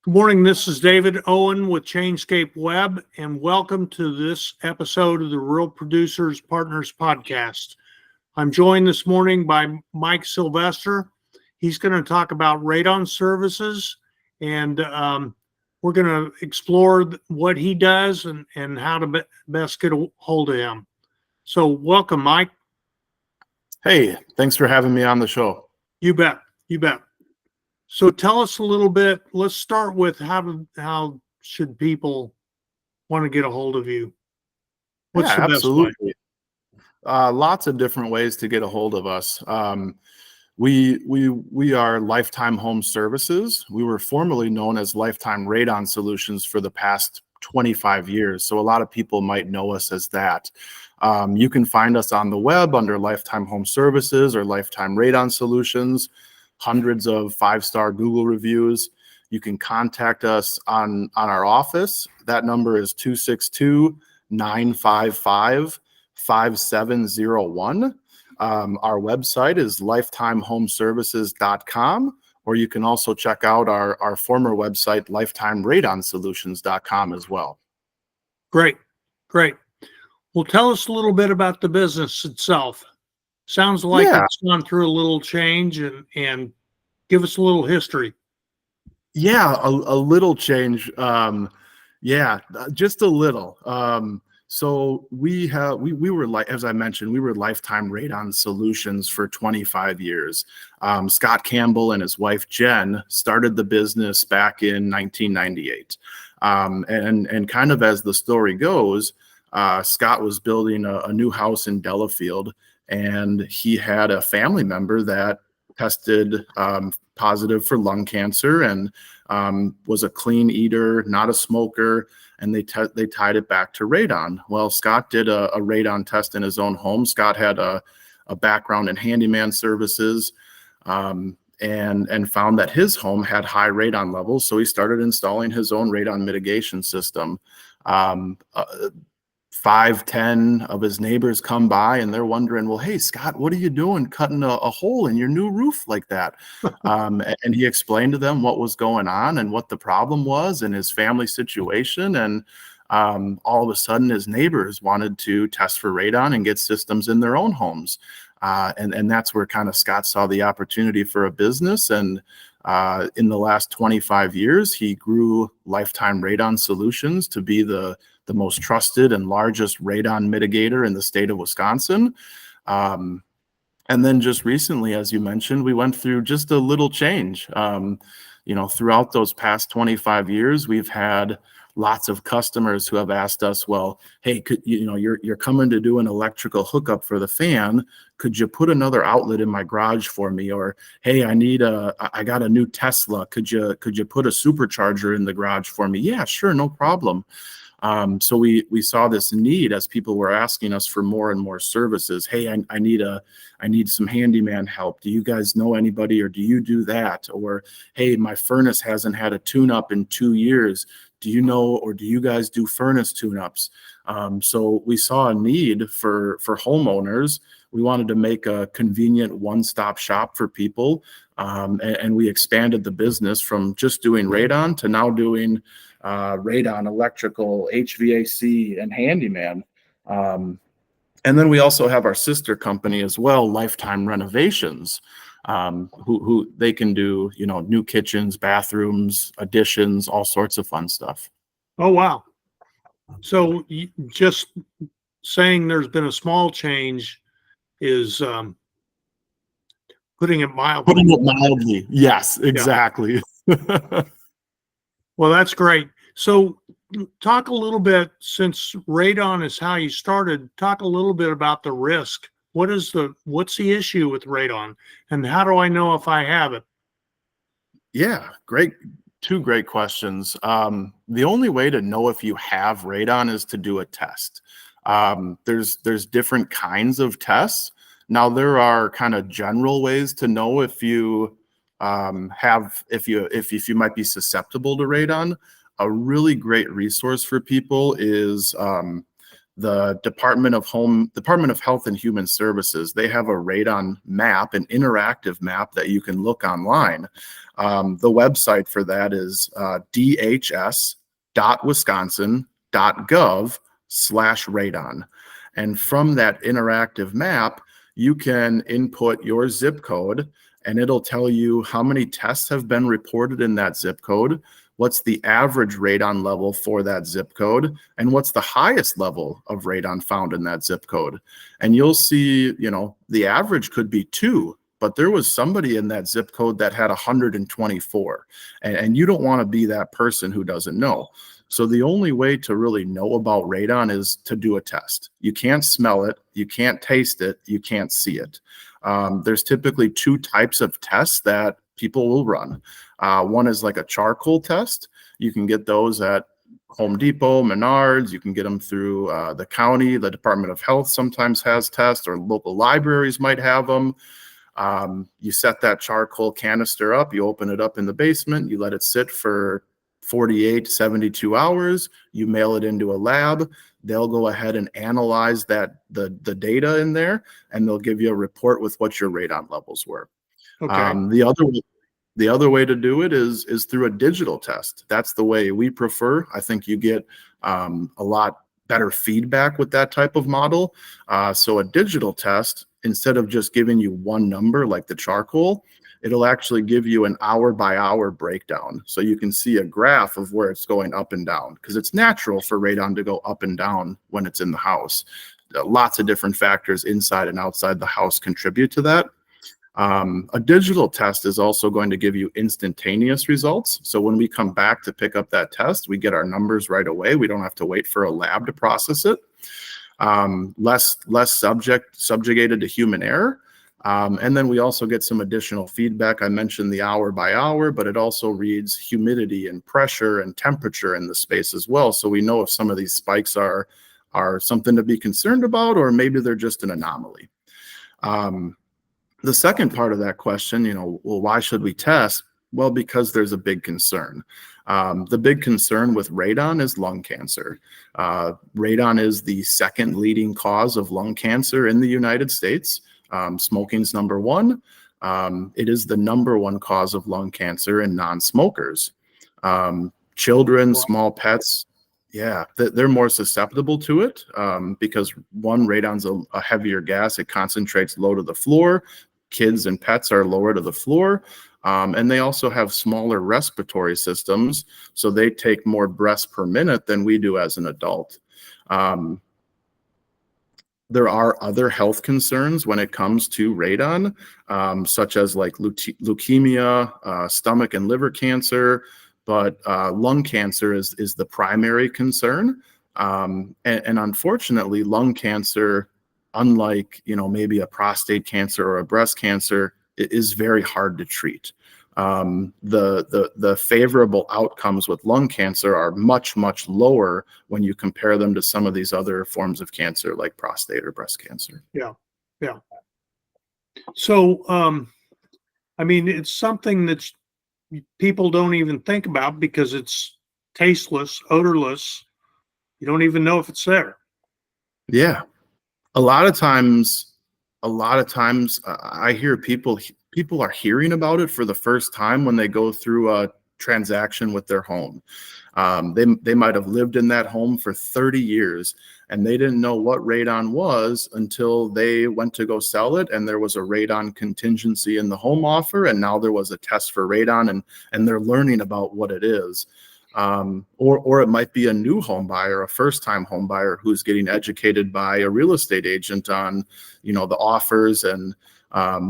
Good morning. This is David Owen with Chainscape Web, and welcome to this episode of the Real Producers Partners Podcast. I'm joined this morning by Mike Sylvester. He's going to talk about radon services, and we're going to explore what he does and how to best get a hold of him. So, welcome, Mike. Hey, thanks for having me on the show. You bet. You bet. So tell us a little bit. Let's start with how should people want to get a hold of you? What's the best way? Absolutely. Lots of different ways to get a hold of us. We are Lifetime Home Services. We were formerly known as Lifetime Radon Solutions for the past 25 years. So a lot of people might know us as that. You can find us on the web under Lifetime Home Services or Lifetime Radon Solutions. Hundreds of 5-star Google reviews. You can contact us on our office. That number is 262-955-5701. Our website is lifetimehomeservices.com, or you can also check out our former website, lifetimeradonsolutions.com as well. Great. Well, tell us a little bit about the business itself. Sounds like it's gone through a little change, and give us a little history. Yeah, a little change. Just a little. So we were, like, as I mentioned, we were Lifetime Radon Solutions for 25 years. Scott Campbell and his wife Jen started the business back in 1998. And kind of as the story goes, Scott was building a new house in Delafield, and he had a family member that tested positive for lung cancer and was a clean eater, not a smoker, and they tied it back to radon. Well, Scott did a radon test in his own home. Scott had a background in handyman services and found that his home had high radon levels, so he started installing his own radon mitigation system. 5-10 of his neighbors come by and they're wondering, well, hey, Scott, what are you doing cutting a hole in your new roof like that? And he explained to them what was going on and what the problem was and his family situation. And all of a sudden, his neighbors wanted to test for radon and get systems in their own homes. And that's where kind of Scott saw the opportunity for a business. And in the last 25 years, he grew Lifetime Radon Solutions to be the most trusted and largest radon mitigator in the state of Wisconsin. And then just recently, as you mentioned, we went through just a little change. Throughout those past 25 years, we've had lots of customers who have asked us, well, hey, you're coming to do an electrical hookup for the fan. Could you put another outlet in my garage for me? Or, hey, I got a new Tesla. Could you put a supercharger in the garage for me? Yeah, sure, no problem. So we saw this need as people were asking us for more and more services. Hey, I need some handyman help. Do you guys know anybody, or do you do that? Or, hey, my furnace hasn't had a tune-up in 2 years. Do you know, or do you guys do furnace tune-ups? So we saw a need for homeowners. We wanted to make a convenient one-stop shop for people. And we expanded the business from just doing radon to now doing radon, electrical, HVAC, and handyman. And then we also have our sister company as well, Lifetime Renovations, who they can do, new kitchens, bathrooms, additions, all sorts of fun stuff. Oh, wow. So just saying there's been a small change is putting it mildly. Putting it mildly. Yes, exactly. Yeah. Well, that's great. So talk a little bit, since radon is how you started, talk a little bit about the risk. What's the issue with radon, and how do I know if I have it? Yeah, great. 2 great questions. The only way to know if you have radon is to do a test. There's different kinds of tests. Now, there are kind of general ways to know if you if you might be susceptible to radon. A really great resource for people is the Department of Health and Human Services, they have a radon map, an interactive map that you can look online. The website for that is dhs.wisconsin.gov/radon. And from that interactive map, you can input your zip code, and it'll tell you how many tests have been reported in that zip code, what's the average radon level for that zip code, and what's the highest level of radon found in that zip code. And you'll see, the average could be 2, but there was somebody in that zip code that had 124. And you don't want to be that person who doesn't know. So the only way to really know about radon is to do a test. You can't smell it, you can't taste it, you can't see it. There's typically 2 types of tests that people will run. One is like a charcoal test. You can get those at Home Depot, Menards. You can get them through the county. The Department of Health sometimes has tests, or local libraries might have them. You set that charcoal canister up, you open it up in the basement, you let it sit for 48, 72 hours, you mail it into a lab. They'll go ahead and analyze the data in there, and they'll give you a report with what your radon levels were. Okay. The other way to do it is through a digital test. That's the way we prefer. I think you get a lot better feedback with that type of model. So a digital test, instead of just giving you one number like the charcoal, it'll actually give you an hour-by-hour breakdown. So you can see a graph of where it's going up and down, because it's natural for radon to go up and down when it's in the house. Lots of different factors inside and outside the house contribute to that. A digital test is also going to give you instantaneous results. So when we come back to pick up that test, we get our numbers right away. We don't have to wait for a lab to process it. Less subjugated to human error. And then we also get some additional feedback. I mentioned the hour by hour, but it also reads humidity and pressure and temperature in the space as well. So we know if some of these spikes are something to be concerned about, or maybe they're just an anomaly. The second part of that question, well, why should we test? Well, because there's a big concern. The big concern with radon is lung cancer. Radon is the second leading cause of lung cancer in the United States. Smoking's number 1. It is the number 1 cause of lung cancer in non-smokers. Children, small pets, they're more susceptible to it because radon's a heavier gas. It concentrates low to the floor. Kids and pets are lower to the floor. And they also have smaller respiratory systems, so they take more breaths per minute than we do as an adult. There are other health concerns when it comes to radon, such as like leukemia, stomach and liver cancer, but lung cancer is the primary concern. And unfortunately, lung cancer, unlike maybe a prostate cancer or a breast cancer, it is very hard to treat. The favorable outcomes with lung cancer are much, much lower when you compare them to some of these other forms of cancer like prostate or breast cancer. Yeah. So, it's something that people don't even think about because it's tasteless, odorless. You don't even know if it's there. Yeah. A lot of times I hear people are hearing about it for the first time when they go through a transaction with their home. They might have lived in that home for 30 years and they didn't know what radon was until they went to go sell it, and there was a radon contingency in the home offer, and now there was a test for radon, and they're learning about what it is. Or it might be a new home buyer, a first-time home buyer who's getting educated by a real estate agent on, the offers and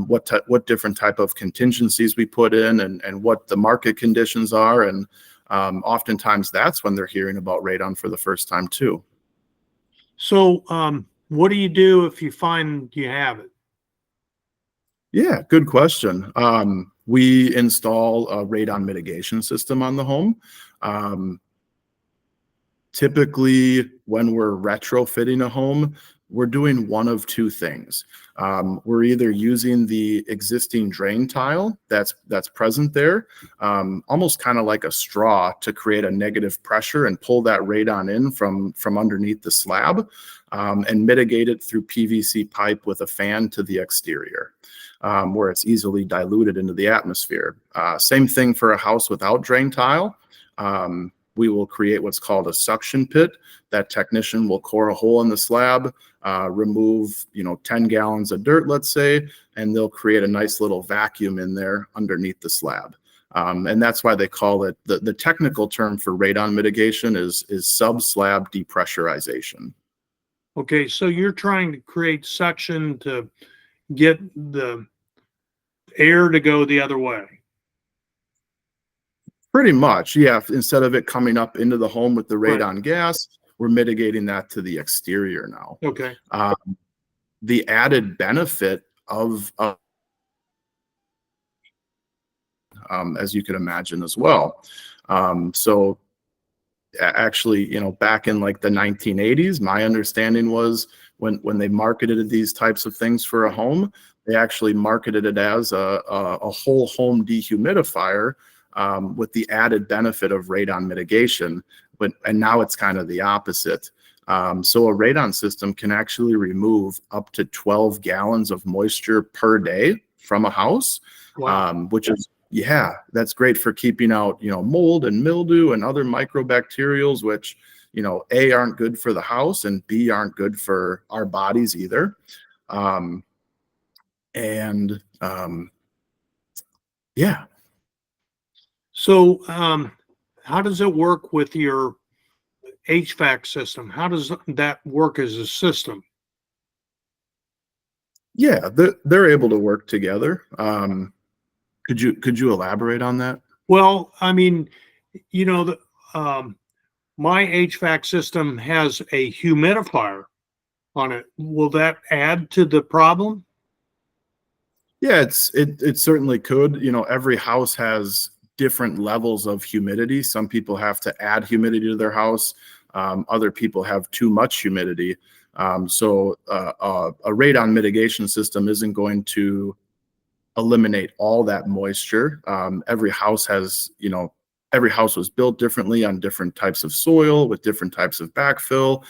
what different type of contingencies we put in and what the market conditions are. And oftentimes that's when they're hearing about radon for the first time too. So what do you do if you find you have it? Yeah, good question. We install a radon mitigation system on the home. Typically, when we're retrofitting a home, we're doing one of two things. We're either using the existing drain tile that's present there, almost kind of like a straw, to create a negative pressure and pull that radon in from underneath the slab, and mitigate it through PVC pipe with a fan to the exterior, where it's easily diluted into the atmosphere. Same thing for a house without drain tile. We will create what's called a suction pit. That technician will core a hole in the slab, remove 10 gallons of dirt, let's say, and they'll create a nice little vacuum in there underneath the slab. And that's why they call it, the technical term for radon mitigation is sub-slab depressurization. Okay, so you're trying to create suction to get the air to go the other way. Pretty much, yeah. Instead of it coming up into the home with the Right. radon gas, we're mitigating that to the exterior now. Okay. The added benefit of as you could imagine as well. So actually, back in like the 1980s, my understanding was when they marketed these types of things for a home, they actually marketed it as a whole home dehumidifier, with the added benefit of radon mitigation. And now it's kind of the opposite. So a radon system can actually remove up to 12 gallons of moisture per day from a house. Wow. Which is, yeah, that's great for keeping out, mold and mildew and other microbacterials, which, A, aren't good for the house, and B, aren't good for our bodies either. Yeah. So, how does it work with your HVAC system? How does that work as a system? Yeah, they're able to work together. Could you elaborate on that? Well, I mean, my HVAC system has a humidifier on it. Will that add to the problem? Yeah, it certainly could. Every house has different levels of humidity. Some people have to add humidity to their house. Other people have too much humidity. So a radon mitigation system isn't going to eliminate all that moisture. Every house was built differently on different types of soil with different types of backfill.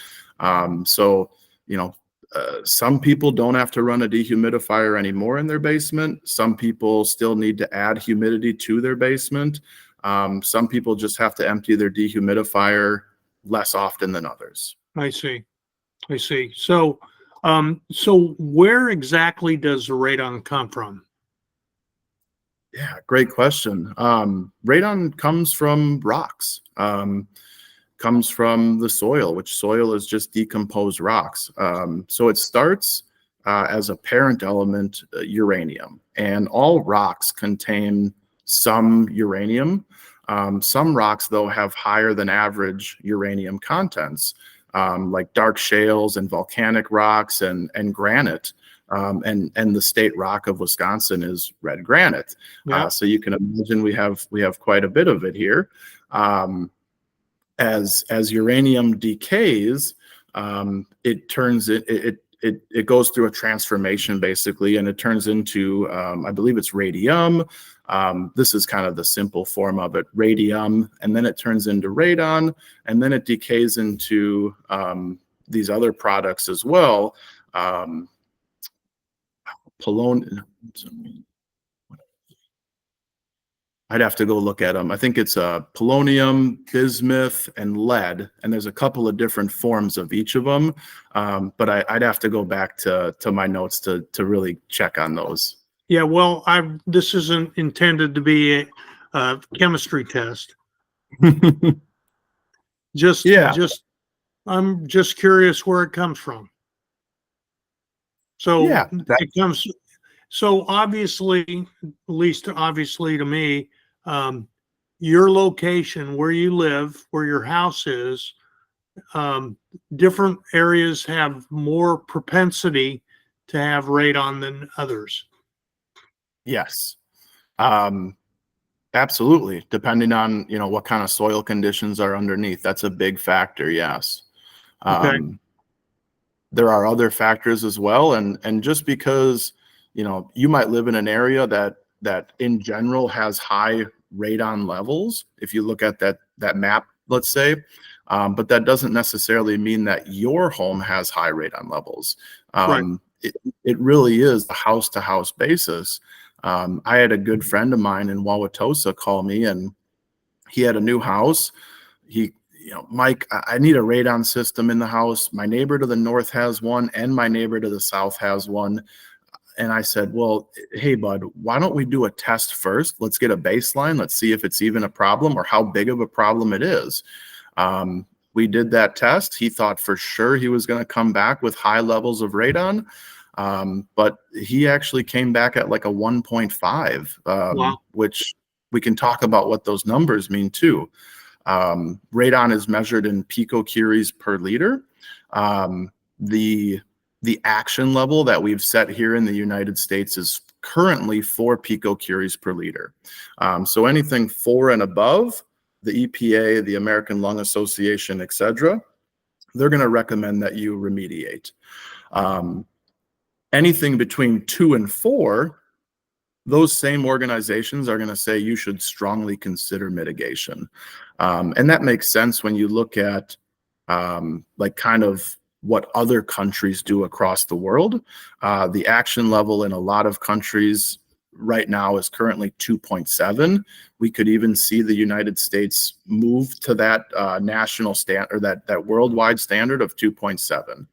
Some people don't have to run a dehumidifier anymore in their basement. Some people still need to add humidity to their basement. Some people just have to empty their dehumidifier less often than others. I see. So, where exactly does the radon come from? Yeah, great question. Radon comes from rocks, comes from the soil, which soil is just decomposed rocks. So it starts as a parent element, uranium, and all rocks contain some uranium. Some rocks, though, have higher than average uranium contents, like dark shales and volcanic rocks and granite. And the state rock of Wisconsin is red granite. Yeah. So you can imagine we have quite a bit of it here. As uranium decays, it goes through a transformation basically, and it turns into, I believe it's radium. This is kind of the simple form of it, radium, and then it turns into radon, and then it decays into these other products as well. Polonium. I'd have to go look at them. I think it's polonium, bismuth, and lead, and there's a couple of different forms of each of them. But I'd have to go back to my notes to really check on those. Yeah, well, this isn't intended to be a chemistry test. I'm just curious where it comes from. So yeah, it comes. So obviously, at least obviously to me, your location, where you live, where your house is, different areas have more propensity to have radon than others. Yes. Absolutely. Depending on, what kind of soil conditions are underneath. That's a big factor. Yes. Okay. there are other factors as well. And just because, you might live in an area that in general has high radon levels, if you look at that map, let's say, but that doesn't necessarily mean that your home has high radon levels. Right. It really is a house to house basis. I had a good friend of mine in Wauwatosa call me, and he had a new house. Mike, I need a radon system in the house. My neighbor to the north has one, and my neighbor to the south has one. And I said, well, hey, bud, why don't we do a test first? Let's get a baseline. Let's see if it's even a problem or how big of a problem it is. We did that test. He thought for sure he was going to come back with high levels of radon. But he actually came back at like a 1.5, Wow. which we can talk about what those numbers mean too. Radon is measured in picocuries per liter. The action level that we've set here in the United States is currently 4 picocuries per liter. So anything 4 and above, the EPA, the American Lung Association, etc., they're going to recommend that you remediate. Anything between 2 and 4, those same organizations are going to say you should strongly consider mitigation. And that makes sense when you look at like kind of what other countries do across the world. The action level in a lot of countries right now is currently 2.7. We could even see the United States move to that national standard, or that worldwide standard of 2.7.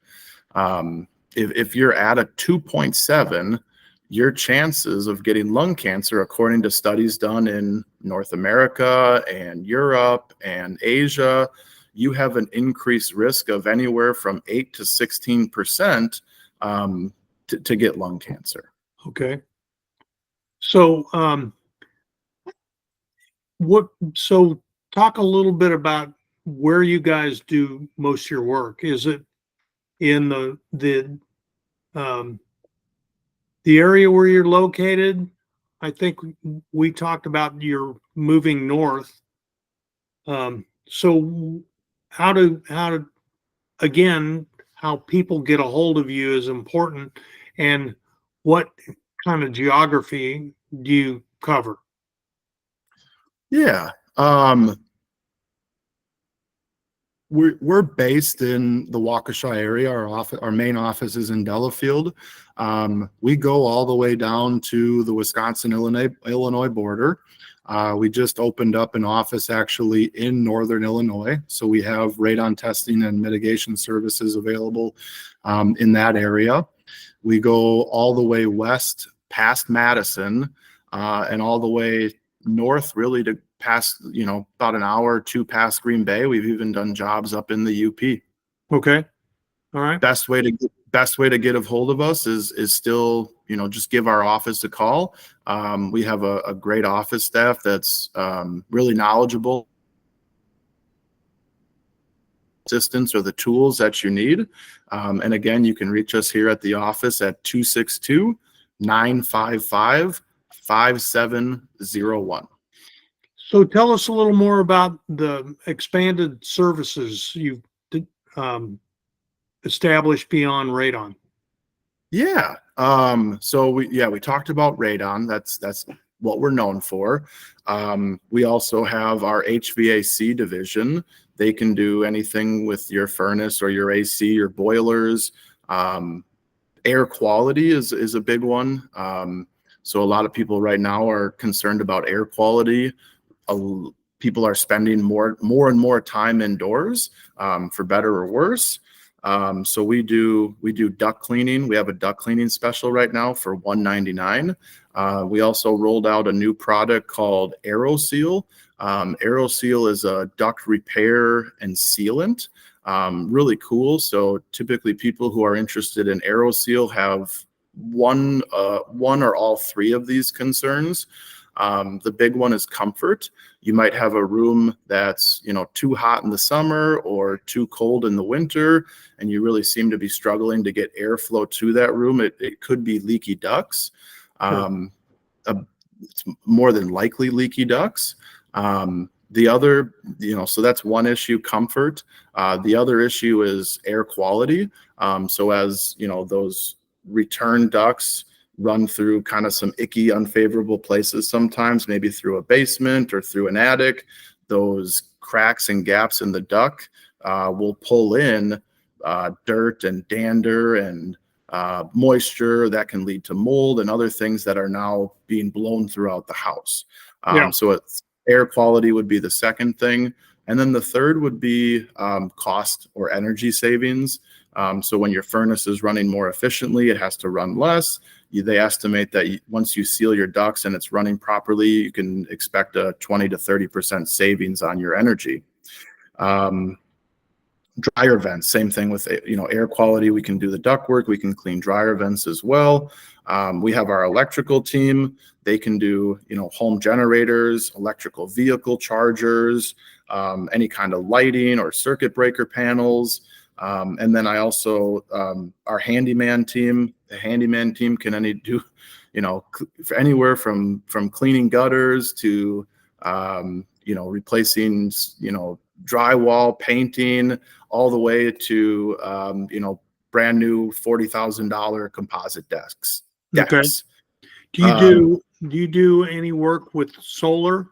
If you're at a 2.7, your chances of getting lung cancer, according to studies done in North America and Europe and Asia, you have an increased risk of anywhere from 8 to 16% to get lung cancer. Okay. So, so talk a little bit about where you guys do most of your work. Is it in the area where you're located? I think we talked about you're moving north. So again, how people get a hold of you is important. And what kind of geography do you cover? Yeah. We're based in the Waukesha area. Our main office is in Delafield. We go all the way down to the Wisconsin-Illinois border. We just opened up an office actually in Northern Illinois. So we have radon testing and mitigation services available in that area. We go all the way west past Madison and all the way north really to past, about an hour or two past Green Bay. We've even done jobs up in the UP. Okay. All right. Best way to get a hold of us is still, just give our office a call. We have a great office staff that's really knowledgeable. Assistance or the tools that you need. And again, you can reach us here at the office at 262-955-5701. So tell us a little more about the expanded services you've established beyond radon. Yeah. So we talked about radon. That's what we're known for. We also have our HVAC division. They can do anything with your furnace or your AC, your boilers. Air quality is a big one. So a lot of people right now are concerned about air quality. People are spending more and more time indoors, for better or worse. So we do duct cleaning. We have a duct cleaning special right now for $199. We also rolled out a new product called AeroSeal. AeroSeal is a duct repair and sealant. Really cool. So typically people who are interested in AeroSeal have one or all three of these concerns. The big one is comfort. You might have a room that's, too hot in the summer or too cold in the winter, and you really seem to be struggling to get airflow to that room. It could be leaky ducts. It's more than likely leaky ducts. The other, so that's one issue, comfort. The other issue is air quality. So as those return ducts run through kind of some icky, unfavorable places sometimes, maybe through a basement or through an attic, those cracks and gaps in the duct will pull in dirt and dander and moisture that can lead to mold and other things that are now being blown throughout the house. Yeah. So it's air quality would be the second thing. And then the third would be cost or energy savings. So when your furnace is running more efficiently, it has to run less. They estimate that once you seal your ducts and it's running properly, you can expect a 20 to 30% savings on your energy. Dryer vents, same thing with air quality. We can do the duct work. We can clean dryer vents as well. We have our electrical team. They can do home generators, electrical vehicle chargers, any kind of lighting or circuit breaker panels. And then I also our handyman team. The handyman team can do anywhere from cleaning gutters to replacing drywall, painting, all the way to brand new $40,000 composite decks. Okay. Do you do any work with solar?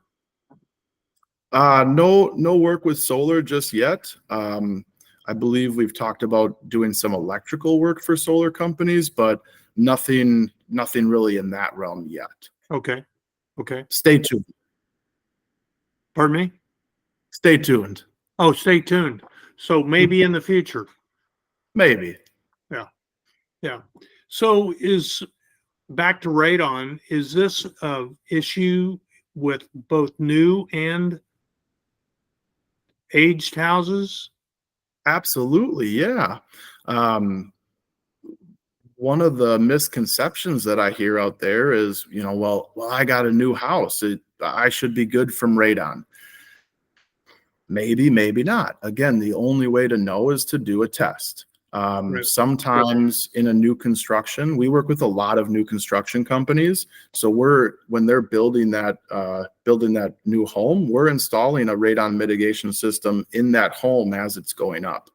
No work with solar just yet. I believe we've talked about doing some electrical work for solar companies, but nothing really in that realm yet. Okay. Stay tuned. Pardon me? Stay tuned. Oh, stay tuned. So maybe in the future. Maybe. Yeah. So back to radon, is this an issue with both new and aged houses? Absolutely, yeah. One of the misconceptions that I hear out there is, well, I got a new house. I should be good from radon. Maybe, maybe not. Again, the only way to know is to do a test. Right. Sometimes in a new construction, we work with a lot of new construction companies. So when they're building that new home, we're installing a radon mitigation system in that home as it's going up.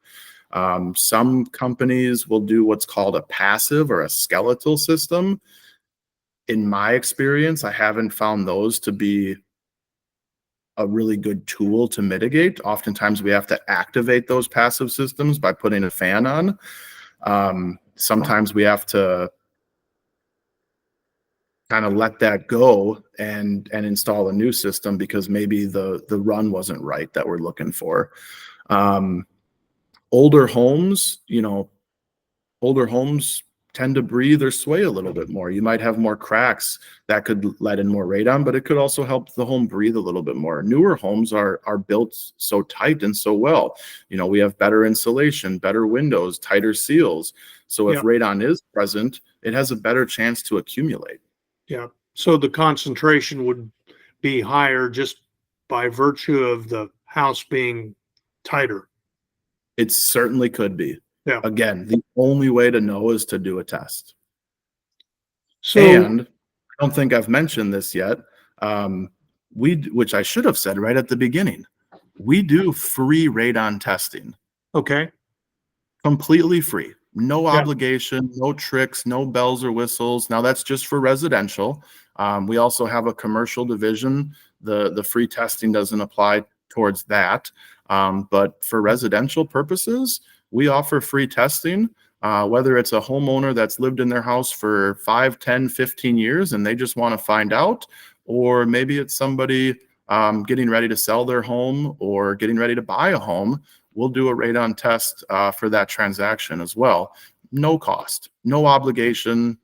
Some companies will do what's called a passive or a skeletal system. In my experience, I haven't found those to be a really good tool to mitigate. Oftentimes we have to activate those passive systems by putting a fan on. Sometimes we have to kind of let that go and install a new system because maybe the run wasn't right that we're looking for. Older homes tend to breathe or sway a little bit more. You might have more cracks that could let in more radon, but it could also help the home breathe a little bit more. Newer homes are built so tight and so well. We have better insulation, better windows, tighter seals. So if radon is present, it has a better chance to accumulate. Yeah. So the concentration would be higher just by virtue of the house being tighter. It certainly could be. Yeah. Again, the only way to know is to do a test. So, and I don't think I've mentioned this yet. Which I should have said right at the beginning. We do free radon testing. Okay. Completely free. No obligation, no tricks, no bells or whistles. Now that's just for residential. We also have a commercial division. The free testing doesn't apply towards that. But for residential purposes, we offer free testing, whether it's a homeowner that's lived in their house for 5, 10, 15 years and they just want to find out, or maybe it's somebody getting ready to sell their home or getting ready to buy a home. We'll do a radon test for that transaction as well. No cost, no obligation,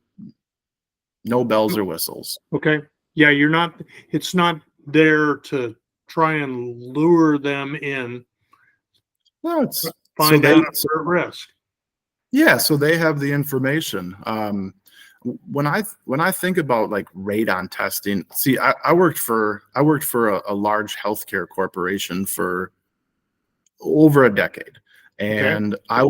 no bells or whistles. Okay. Yeah, it's not there to try and lure them in. No, Find out if they're at risk. Yeah, so they have the information. When I think about like radon testing, see, I worked for a large healthcare corporation for over a decade, and I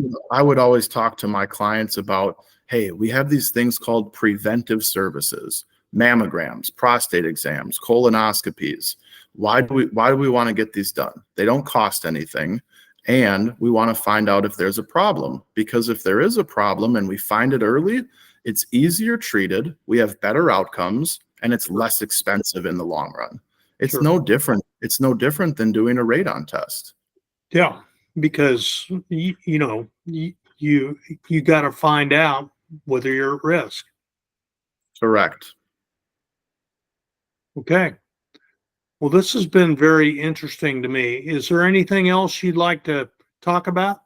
would always talk to my clients about, hey, we have these things called preventive services, mammograms, prostate exams, colonoscopies. Why do we want to get these done? They don't cost anything. And we want to find out if there's a problem, because if there is a problem and we find it early, it's easier treated, we have better outcomes, and it's less expensive in the long run. It's Sure. no different. It's no different than doing a radon test. Yeah, because you got to find out whether you're at risk. Correct. Okay. Well, this has been very interesting to me. Is there anything else you'd like to talk about?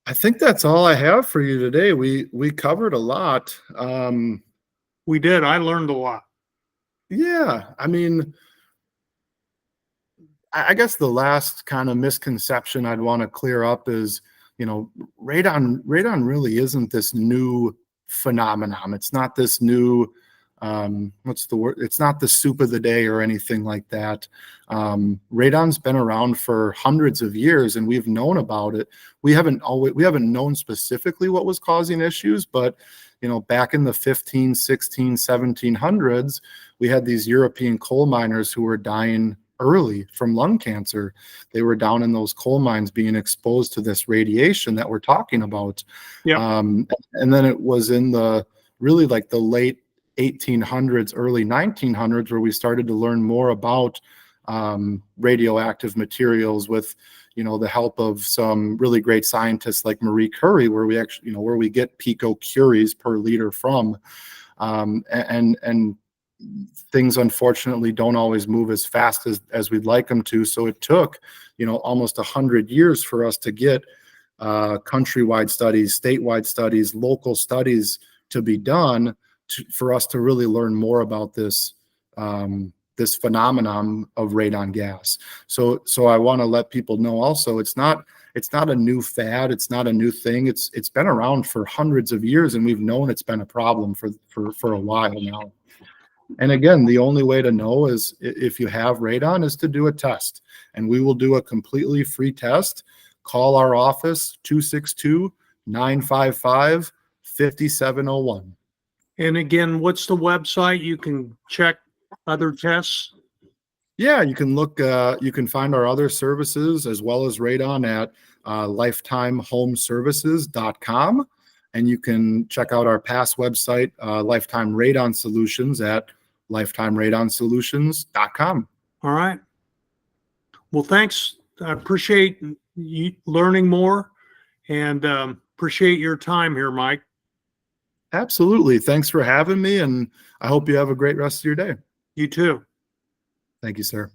I think that's all I have for you today. We covered a lot. We did. I learned a lot. Yeah, I mean, I guess the last kind of misconception I'd want to clear up is, radon really isn't this new phenomenon. It's not this new, what's the word? It's not the soup of the day or anything like that. Radon's been around for hundreds of years, and we've known about it. We haven't known specifically what was causing issues, but back in the 15, 16, 1700s, we had these European coal miners who were dying early from lung cancer. They were down in those coal mines being exposed to this radiation that we're talking about. Yeah. And then it was in the really like the late 1800s, early 1900s, where we started to learn more about radioactive materials with, the help of some really great scientists like Marie Curie, where we actually, where we get picocuries per liter from, and things unfortunately don't always move as fast as we'd like them to. So it took, almost 100 years for us to get countrywide studies, statewide studies, local studies to be done for us to really learn more about this this phenomenon of radon gas. So I want to let people know also, it's not a new fad, it's not a new thing. It's been around for hundreds of years, and we've known it's been a problem for a while now. And again, the only way to know is if you have radon is to do a test, and we will do a completely free test. Call our office, 262-955-5701. And again, what's the website? You can check other tests. Yeah, you can look, you can find our other services as well as radon at lifetimehomeservices.com. And you can check out our past website, Lifetime Radon Solutions, at lifetimeradonsolutions.com. All right. Well, thanks. I appreciate you learning more, and appreciate your time here, Mike. Absolutely. Thanks for having me, and I hope you have a great rest of your day. You too. Thank you, sir.